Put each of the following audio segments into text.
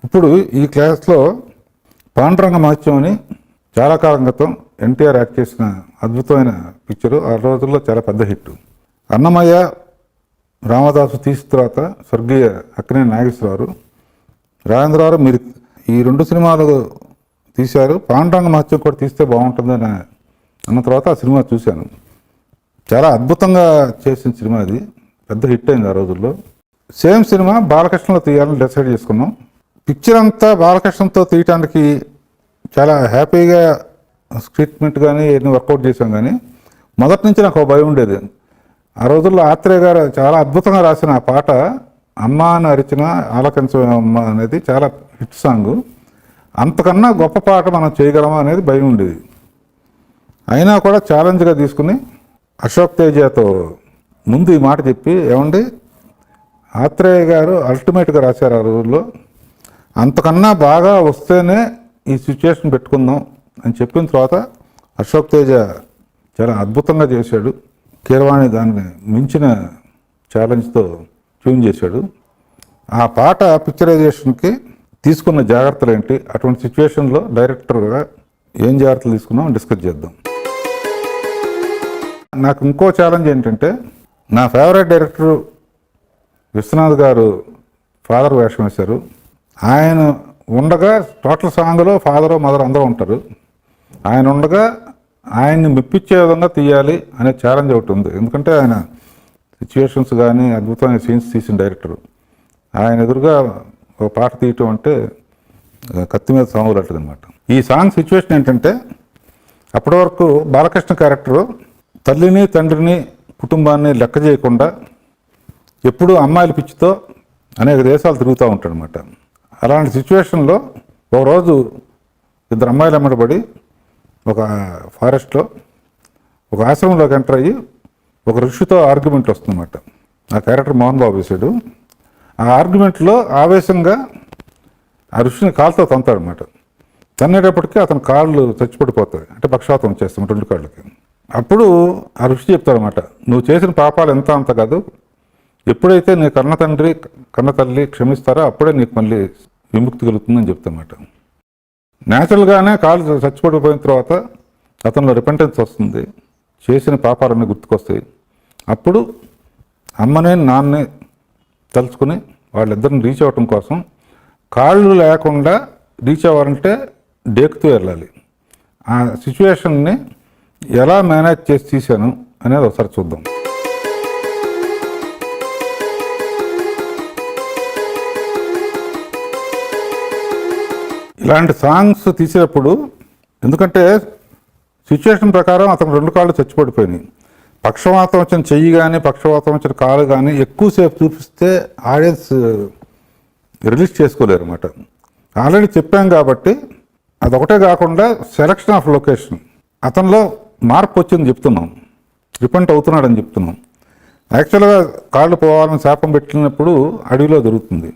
ఇప్పుడు ఈ క్లాస్లో పాండురంగ మహత్యం అని చాలా కాలం క్రితం ఎన్టీఆర్ యాక్ట్ చేసిన అద్భుతమైన పిక్చరు. ఆ రోజుల్లో చాలా పెద్ద హిట్. అన్నమయ్య రామదాసు తీసిన తర్వాత స్వర్గీయ అక్కినేని నాగేశ్వరరావు, రాజేంద్రరావు మీరు ఈ 2 సినిమాలు తీశారు, పాండురంగ మహత్యం కూడా తీస్తే బాగుంటుందని అన్న తర్వాత ఆ సినిమా చూశాను. చాలా అద్భుతంగా చేసిన సినిమా అది, పెద్ద హిట్ అయింది ఆ రోజుల్లో. సేమ్ సినిమా బాలకృష్ణలో తీయాలని డిసైడ్ చేసుకున్నాం. పిక్చర్ అంతా బాలకృష్ణతో తీయటానికి చాలా హ్యాపీగా స్క్రిప్ట్ కానీ ఎన్ని వర్కౌట్ చేసాం. కానీ మొదటి నుంచి నాకు భయం ఉండేది. ఆ రోజుల్లో ఆత్రేయ గారు చాలా అద్భుతంగా రాసిన ఆ పాట అమ్మ అని అరిచిన ఆలకించమ్మ అనేది చాలా హిట్ సాంగ్. అంతకన్నా గొప్ప పాట మనం చేయగలమా అనేది భయం ఉండేది. అయినా కూడా ఛాలెంజ్గా తీసుకుని అశోక్ తేజతో ముందు ఈ మాట చెప్పి, ఏమండి ఆత్రేయ గారు అల్టిమేట్గా రాశారు ఆ రోజుల్లో, అంతకన్నా బాగా వస్తేనే ఈ సిచ్యువేషన్ పెట్టుకుందాం అని చెప్పిన తర్వాత అశోక్ తేజ చాలా అద్భుతంగా చేశాడు. కీరవాణి దాన్ని మించిన ఛాలెంజ్తో ట్యూన్ చేశాడు. ఆ పాట పిక్చరైజేషన్కి తీసుకున్న జాగ్రత్తలు ఏంటి, అటువంటి సిచ్యువేషన్లో డైరెక్టర్గా ఏం జాగ్రత్తలు తీసుకున్నాం డిస్కస్ చేద్దాం. నాకు ఇంకో ఛాలెంజ్ ఏంటంటే, నా ఫేవరెట్ డైరెక్టర్ విశ్వనాథ్ గారు ఫాదర్ వేషం వేశారు. ఆయన ఉండగా టోటల్ సాంగ్లో ఫాదరు మదర్ అందరూ ఉంటారు. ఆయన ఉండగా ఆయన్ని మెప్పించే విధంగా తీయాలి అనే ఛాలెంజ్ ఒకటి ఉంది. ఎందుకంటే ఆయన సిచ్యువేషన్స్ కానీ అద్భుతమైన సీన్స్ తీసిన డైరెక్టరు. ఆయన ఎదురుగా ఒక పాట తీయటం అంటే కత్తి మీద సాంగులట్లేదు అనమాట. ఈ సాంగ్ సిచ్యువేషన్ ఏంటంటే, అప్పటి వరకు బాలకృష్ణ క్యారెక్టరు తల్లిని తండ్రిని కుటుంబాన్ని లెక్క చేయకుండా ఎప్పుడూ అమ్మాయిల పిచ్చితో అనేక దేశాలు తిరుగుతూ ఉంటాడు అనమాట. అలాంటి సిచ్యువేషన్లో ఒకరోజు 2 అమ్మాయిలు అమ్మడబడి ఒక ఫారెస్ట్లో ఒక ఆశ్రమంలోకి ఎంటర్ అయ్యి ఒక ఋషితో ఆర్గ్యుమెంట్ వస్తుందన్నమాట. ఆ క్యారెక్టర్ మోహన్ బాబు వేశాడు. ఆ ఆర్గ్యుమెంట్లో ఆవేశంగా ఆ ఋషిని కాలుతో తంతాడనమాట. తన్నేటప్పటికీ అతని కాళ్ళు చచ్చిపడిపోతాయి, అంటే పక్షవాతం వచ్చేస్తాం 2 కాళ్ళకి. అప్పుడు ఆ ఋషి చెప్తాడనమాట, నువ్వు చేసిన పాపాలు ఎంత అంత కాదు, ఎప్పుడైతే నీ కన్న తండ్రి కన్న తల్లి క్షమిస్తారో అప్పుడే నీకు మళ్ళీ విముక్తి కలుగుతుందని చెప్తామన్నమాట. న్యాచురల్గానే కాళ్ళు చచ్చిపడిపోయిన తర్వాత అతనిలో రిపెంటెన్స్ వస్తుంది, చేసిన పాపాలన్నీ గుర్తుకొస్తాయి. అప్పుడు అమ్మని నాన్నని తలుచుకుని వాళ్ళిద్దరిని రీచ్ అవ్వటం కోసం కాళ్ళు లేకుండా రీచ్ అవ్వాలంటే డేకుతూ వెళ్ళాలి. ఆ సిచ్యువేషన్ని ఎలా మేనేజ్ చేసి తీశాను అనేది ఒకసారి చూద్దాం. ఇలాంటి సాంగ్స్ తీసేటప్పుడు, ఎందుకంటే సిచ్యువేషన్ ప్రకారం అతను 2 కాళ్ళు చచ్చిపడిపోయినాయి. పక్షవాతం వచ్చిన చెయ్యి కానీ పక్షవాతం వచ్చిన కాలు కానీ ఎక్కువసేపు చూపిస్తే ఆడియన్స్ రిలీజ్ చేసుకోలేరు అన్నమాట. ఆల్రెడీ చెప్పాం కాబట్టి అదొకటే కాకుండా సెలక్షన్ ఆఫ్ లొకేషన్, అతనిలో మార్పు వచ్చింది చెప్తున్నాం, రిపెంట్ అవుతున్నాడని చెప్తున్నాం. యాక్చువల్గా కాళ్ళు పోవాలని శాపం పెట్టినప్పుడు అడవిలో దొరుకుతుంది.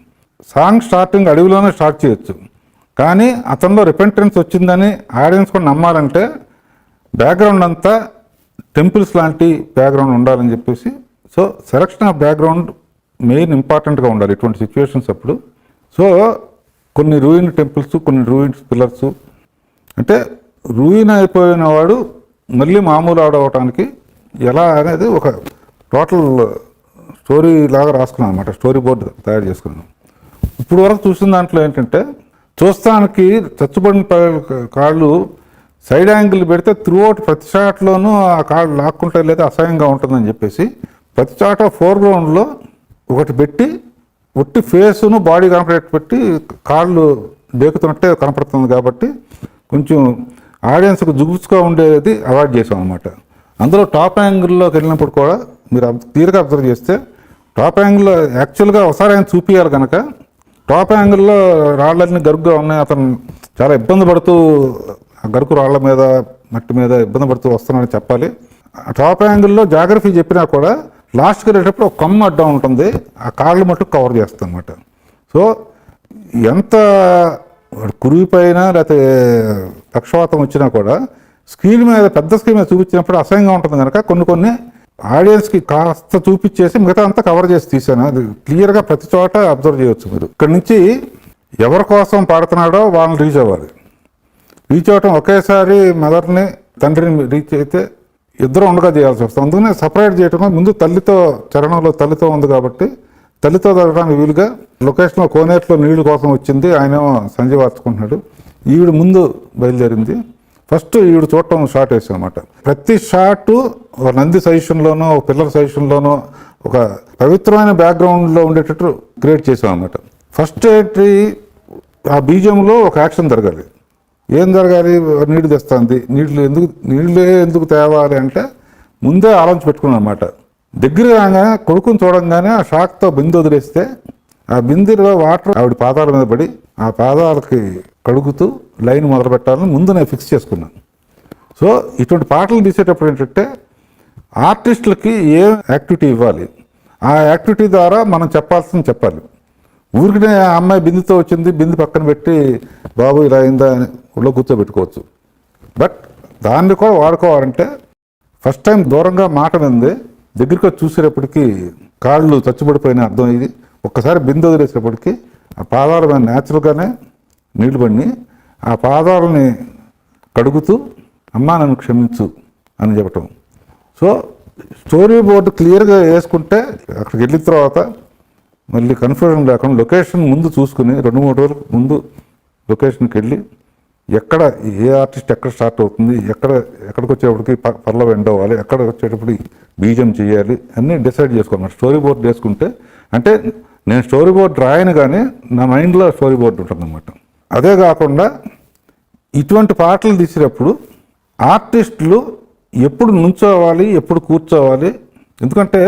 సాంగ్ స్టార్టింగ్ అడవిలోనే స్టార్ట్ చేయొచ్చు, కానీ అతనిలో రిపెంటెన్స్ వచ్చిందని ఆడియన్స్ కూడా నమ్మాలంటే బ్యాక్గ్రౌండ్ అంతా టెంపుల్స్ లాంటి బ్యాక్గ్రౌండ్ ఉండాలని చెప్పేసి, so selection of background main ఇంపార్టెంట్గా ఉండాలి ఇటువంటి సిచ్యువేషన్స్ అప్పుడు. సో కొన్ని రూయిన్ టెంపుల్స్, కొన్ని రూయిన్ పిల్లర్స్, అంటే రూయిన్ అయిపోయిన వాడు మళ్ళీ మామూలు అవడానికి ఎలా అనేది ఒక టోటల్ స్టోరీ లాగా రాసుకున్నాను అనమాట. స్టోరీ బోర్డు తయారు చేసుకున్నాను. ఇప్పుడు వరకు చూసిన దాంట్లో ఏంటంటే, చూస్తానికి చచ్చుబడిన కాళ్ళు సైడ్ యాంగిల్ పెడితే త్రూఅవుట్ ప్రతి షాట్లోనూ ఆ కాళ్ళు లాక్కుంటే లేదా అసహ్యంగా ఉంటుందని చెప్పేసి ప్రతి చాట ఫోర్గ్రౌండ్లో ఒకటి పెట్టి ఒట్టి ఫేసును బాడీ కనపడేట్టు పెట్టి కాళ్ళు డేకుతున్నట్టే కనపడుతుంది. కాబట్టి కొంచెం ఆడియన్స్కి జుగుసుగా ఉండేది అవాయిడ్ చేసాం అనమాట. అందులో టాప్ యాంగిల్లోకి వెళ్ళినప్పుడు కూడా మీరు క్లియర్గా అబ్జర్వ్ చేస్తే టాప్ యాంగిల్లో యాక్చువల్గా ఒకసారి ఆయన చూపించాలి కనుక టాప్ యాంగిల్లో రాళ్ళన్నీ గరుగ్గా ఉన్నాయి. అతను చాలా ఇబ్బంది పడుతూ ఆ గరుకు రాళ్ల మీద మట్టి మీద ఇబ్బంది పడుతూ వస్తున్నాడని చెప్పాలి. టాప్ యాంగిల్లో జాగ్రఫీ చెప్పినా కూడా లాస్ట్కి వెళ్ళేటప్పుడు ఒక కొమ్మ అడ్డం ఉంటుంది, ఆ కాళ్ళు మట్టుకు కవర్ చేస్తుంది అనమాట. సో ఎంత కురిగిపోయినా లేకపోతే పక్షవాతం వచ్చినా కూడా స్క్రీన్ మీద పెద్ద స్క్రీన్ మీద చూపించినప్పుడు అసహ్యంగా ఉంటుంది కనుక కొన్ని ఆడియన్స్కి కాస్త చూపించేసి మిగతా అంతా కవర్ చేసి తీశాను. అది క్లియర్గా ప్రతి చోట అబ్జర్వ్ చేయొచ్చు మీరు. ఇక్కడ నుంచి ఎవరి కోసం పాడుతున్నాడో వాళ్ళని రీచ్ అవ్వాలి. రీచ్ అవ్వటం ఒకేసారి మదర్ని తండ్రిని రీచ్ అయితే ఇద్దరు ఉండగా చేయాల్సి వస్తుంది. అందుకనే సపరేట్ చేయటం ముందు తల్లితో చరణంలో తల్లితో ఉంది కాబట్టి తల్లితో జరగడానికి వీలుగా లొకేషన్లో కోనేరులో నీళ్లు కోసం వచ్చింది, ఆయన సంజయ్ వార్చుకుంటున్నాడు, ఈవిడ ముందు బయలుదేరింది. ఫస్ట్ ఈవిడ చూడటం షాట్ వేసాం అనమాట. ప్రతి షాటు ఒక నంది సజెషన్లోనో ఒక పిల్లల సజెషన్లోనో ఒక పవిత్రమైన బ్యాక్గ్రౌండ్లో ఉండేటట్టు క్రియేట్ చేసాం అనమాట. ఫస్ట్ ఏంటి, ఆ బీజంలో ఒక యాక్షన్ జరగాలి. ఏం జరగాలి, నీళ్లు తెస్తుంది, నీళ్ళే ఎందుకు తేవాలి అంటే ముందే ఆలోచన పెట్టుకున్నాను అనమాట. దగ్గర రాగానే కొడుకుని చూడంగానే ఆ షాక్తో బిందె వదిలేస్తే ఆ బిందెలో వాటర్ ఆవిడ పాదాల మీద పడి ఆ పాదాలకి కడుగుతూ లైన్ మొదలు పెట్టాలని ముందు నేను ఫిక్స్ చేసుకున్నాను. సో ఇటువంటి పాటలు తీసేటప్పుడు ఏంటంటే ఆర్టిస్టులకి ఏ యాక్టివిటీ ఇవ్వాలి, ఆ యాక్టివిటీ ద్వారా మనం చెప్పాల్సింది చెప్పాలి. ఊరికినే ఆ అమ్మాయి బిందుతో వచ్చింది, బిందు పక్కన పెట్టి బాబు ఇలా అయిందా అని ఒళ్ళో కూర్చోబెట్టుకోవచ్చు. బట్ దాన్ని కూడా వాడుకోవాలంటే ఫస్ట్ టైం దూరంగా మాట వింది దగ్గరికి వచ్చి చూసేటప్పటికి కాళ్ళు చచ్చుబడిపోయిన అర్థం. ఇది ఒక్కసారి బిందు వదిలేసేటప్పటికి ఆ పాదాల మీద న్యాచురల్గానే నీళ్లు పడి ఆ పాదాలని కడుగుతూ అమ్మా నన్ను క్షమించు అని చెప్పటం. సో స్టోరీ బోర్డు క్లియర్గా వేసుకుంటే అక్కడికి వెళ్ళిన తర్వాత మళ్ళీ కన్ఫ్యూజన్ లేకుండా లొకేషన్ ముందు చూసుకుని 2-3 రోజుల ముందు లొకేషన్కి వెళ్ళి ఎక్కడ ఏ ఆర్టిస్ట్ ఎక్కడ స్టార్ట్ అవుతుంది, ఎక్కడికి వచ్చేటప్పటికి పర్ల ఎండ్ అవ్వాలి, ఎక్కడ వచ్చేటప్పటికి బీజం చేయాలి అన్నీ డిసైడ్ చేసుకోవాలి. స్టోరీ బోర్డు వేసుకుంటే అంటే నేను స్టోరీ బోర్డు రాయను కానీ నా మైండ్లో స్టోరీ బోర్డు ఉంటుంది అన్నమాట. అదే కాకుండా ఇటువంటి పాటలు తీసేటప్పుడు ఆర్టిస్టులు ఎప్పుడు నుంచోవాలి, ఎప్పుడు కూర్చోవాలి, ఎందుకంటే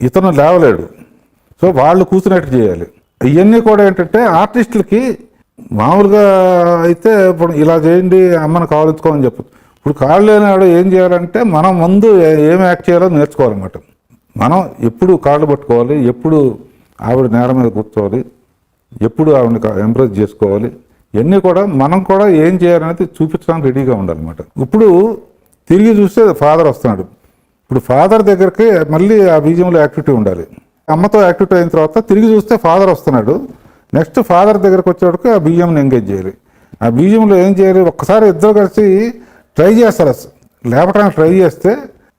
ఇతను లేవలేడు. సో వాళ్ళు కూర్చున్నట్టు చేయాలి. ఇవన్నీ కూడా ఏంటంటే ఆర్టిస్టులకి మామూలుగా అయితే ఇప్పుడు ఇలా చేయండి అమ్మని కావాలించుకోమని చెప్పచ్చు. ఇప్పుడు కాళ్ళు లేనివాడు ఏం చేయాలంటే మనం ముందు ఏం యాక్ట్ చేయాలో నేర్చుకోవాలన్నమాట. మనం ఎప్పుడు కాళ్ళు పట్టుకోవాలి, ఎప్పుడు ఆవిడ నేల మీద కూర్చోవాలి, ఎప్పుడు ఆవిడని ఎంప్రెస్ చేసుకోవాలి, ఇవన్నీ కూడా మనం కూడా ఏం చేయాలనేది చూపించడానికి రెడీగా ఉండాలన్నమాట. ఇప్పుడు తిరిగి చూస్తే ఫాదర్ వస్తున్నాడు. ఇప్పుడు ఫాదర్ దగ్గరికి మళ్ళీ ఆ బీజంలో యాక్టివిటీ ఉండాలి. అమ్మతో యాక్టివిటీ అయిన తర్వాత తిరిగి చూస్తే ఫాదర్ వస్తున్నాడు. నెక్స్ట్ ఫాదర్ దగ్గరకు వచ్చేటప్పుడు ఆ బీజంని ఎంగేజ్ చేయాలి. ఆ బీజంలో ఏం చేయాలి, ఒక్కసారి ఇద్దరు కలిసి ట్రై చేస్తారు. లేపడానికి ట్రై చేస్తే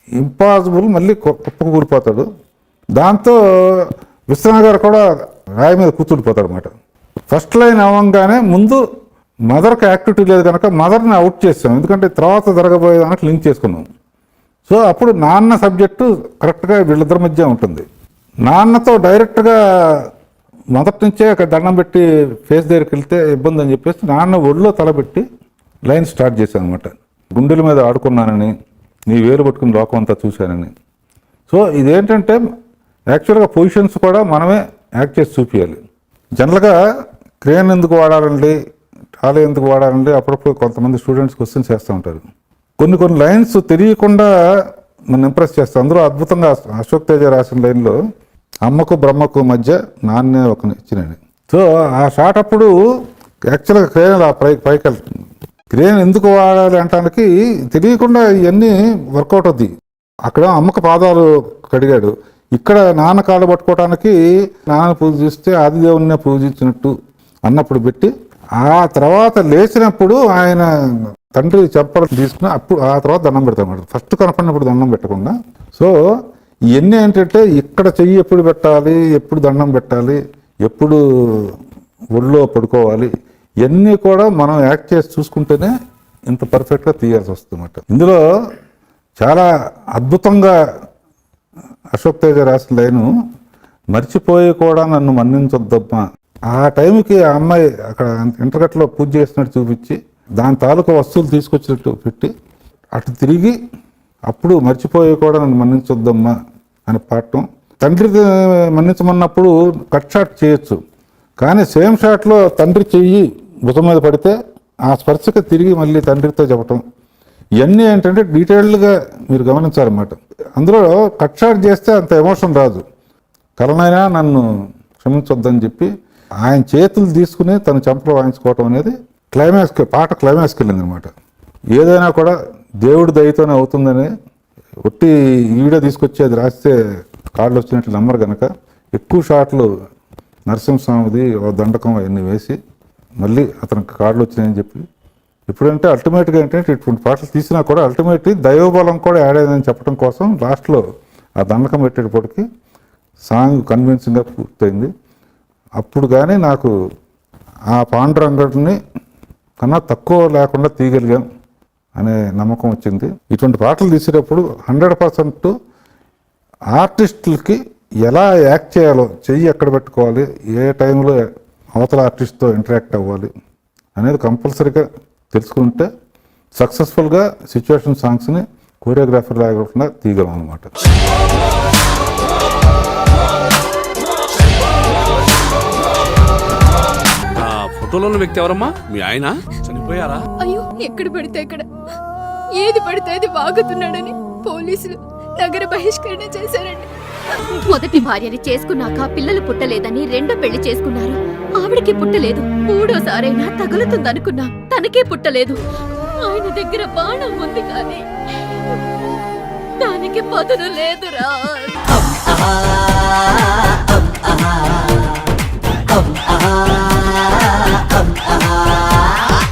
ఇంపాసిబుల్, మళ్ళీ కుప్పకు కూలిపోతాడు. దాంతో విశ్వనాథ్ గారు కూడా రాయి మీద కూర్చుండిపోతాడు అనమాట. ఫస్ట్ లైన్ అవ్వగానే ముందు మదర్కి యాక్టివిటీ లేదు కనుక మదర్ని అవుట్ చేస్తాం, ఎందుకంటే తర్వాత జరగబోయేదానికి లింక్ చేసుకున్నాం. సో అప్పుడు నాన్న సబ్జెక్టు కరెక్ట్గా వీళ్ళిద్దరి మధ్య ఉంటుంది. నాన్నతో డైరెక్ట్గా మొదటి నుంచే అక్కడ దండం పెట్టి ఫేస్ దగ్గరికి వెళ్తే ఇబ్బంది అని చెప్పేసి నాన్న ఒళ్ళో తలబెట్టి లైన్ స్టార్ట్ చేశాను అనమాట. గుండెల మీద ఆడుకున్నానని, నీ వేలు పట్టుకుని లోకం అంతా చూశానని. సో ఇదేంటంటే యాక్చువల్గా పొజిషన్స్ కూడా మనమే యాక్ట్ చేసి చూపించాలి. జనరల్గా క్రేన్ ఎందుకు వాడాలండి, టాలీ ఎందుకు వాడాలండి అప్పుడప్పుడు కొంతమంది స్టూడెంట్స్ క్వశ్చన్స్ వేస్తూ ఉంటారు. కొన్ని లైన్స్ తెలియకుండా నన్ను ఇంప్రెస్ చేస్తాను. అందులో అద్భుతంగా అశోక్ తేజ రాసిన లైన్లో అమ్మకు బ్రహ్మకు మధ్య నాన్నే ఒక ఇచ్చినని. సో ఆ షాట్ అప్పుడు యాక్చువల్గా క్రేన్ అలా పైకి వెళ్తుంది. క్రేన్ ఎందుకు వాడాలి అంటానికి తెలియకుండా ఇవన్నీ వర్కౌట్ అవుతాయి. అక్కడ అమ్మకు పాదాలు కడిగాడు, ఇక్కడ నాన్న కాళ్ళు పట్టుకోవటానికి నాన్న పూజిస్తే ఆదిదేవున్నే పూజించినట్టు అన్నప్పుడు పెట్టి ఆ తర్వాత లేచినప్పుడు ఆయన తండ్రి చెప్పడం తీసుకుని అప్పుడు ఆ తర్వాత దండం పెడతాం. ఫస్ట్ కనపడినప్పుడు దండం పెట్టకుండా. సో ఇవన్నీ ఏంటంటే ఇక్కడ చెయ్యి ఎప్పుడు పెట్టాలి, ఎప్పుడు దండం పెట్టాలి, ఎప్పుడు ఒళ్ళో పడుకోవాలి, ఇవన్నీ కూడా మనం యాక్ట్ చేసి చూసుకుంటేనే ఇంత పర్ఫెక్ట్గా తీయాల్సి వస్తుంది అన్నమాట. ఇందులో చాలా అద్భుతంగా అశోక్ తేజ రాసిన లైను, మర్చిపోయి కూడా నన్ను మన్నించొద్దమ్మా. ఆ టైంకి ఆ అమ్మాయి అక్కడ ఇంటర్గట్లో పూజ చేసినట్టు చూపించి దాని తాలూకా వస్తువులు తీసుకొచ్చినట్టు పెట్టి అటు తిరిగి అప్పుడు మర్చిపోయి కూడా నన్ను మన్నించొద్దమ్మా అని పాడటం. తండ్రికి మన్నించమన్నప్పుడు కట్ షాట్ చేయొచ్చు, కానీ సేమ్ షాట్లో తండ్రి చెయ్యి భుజం మీద పడితే ఆ స్పర్శకి తిరిగి మళ్ళీ తండ్రితో చెప్పటం. ఇవన్నీ ఏంటంటే డీటెయిల్డ్గా మీరు గమనించాలన్నమాట. అందులో కట్ షాట్ చేస్తే అంత ఎమోషన్ రాదు. కలనైనా నన్ను క్షమించొద్దని చెప్పి ఆయన చేతులు తీసుకుని తను చెంపలు వాయించుకోవటం అనేది క్లైమాక్స్కి, పాట క్లైమాక్స్కి వెళ్ళింది అనమాట. ఏదైనా కూడా దేవుడి దయతోనే అవుతుందని ఒట్టి వీడియో తీసుకొచ్చి అది రాస్తే కార్డులు వచ్చినట్లు నమ్మరు కనుక ఎక్కువ షాట్లు నరసింహస్వామిది దండకం అవన్నీ వేసి మళ్ళీ అతనికి కార్డులు వచ్చినాయని చెప్పి ఇప్పుడంటే అల్టిమేట్గా ఏంటంటే ఇటువంటి పాటలు తీసినా కూడా అల్టిమేట్లీ దైవబలం కూడా యాడ్ అయిందని చెప్పడం కోసం లాస్ట్లో ఆ దండకం పెట్టేటప్పటికి సాంగ్ కన్విన్సింగ్గా పూర్తయింది. అప్పుడు కానీ నాకు ఆ పాండురంగడిని కన్నా తక్కువ లేకుండా తీయగలిగాం అనే నమ్మకం వచ్చింది. ఇటువంటి పాటలు తీసేటప్పుడు 100% ఆర్టిస్టులకి ఎలా యాక్ట్ చేయాలో, చెయ్యి ఎక్కడ పెట్టుకోవాలి, ఏ టైంలో అవతల ఆర్టిస్ట్తో ఇంటరాక్ట్ అవ్వాలి అనేది కంపల్సరీగా తెలుసుకుంటే సక్సెస్ఫుల్గా సిచ్యువేషన్ సాంగ్స్ని కోరియోగ్రాఫర్ లేకుండా తీయగలం అనమాట. ఫోటోలో ఉన్న వ్యక్తి ఎవరమ్మా? మీ ఆయన చనిపోయారా? అయ్యో, ఎక్కడ పడితే అక్కడ ఏది పడితే అది వాగుతున్నాడని పోలీసులు నగర బహిష్కరణ చేశారండి. మొదటి భార్యని చేసుకున్నాక పిల్లలు పుట్టలేదని రెండో పెళ్లి చేసుకున్నారు. ఆవిడకి పుట్టలేదు. మూడోసారైనా తగులుతుందనుకున్నా, తనకే పుట్టలేదు. ఆయన దగ్గర బాణం ఉంది కానీ దానికి పదును లేదురా.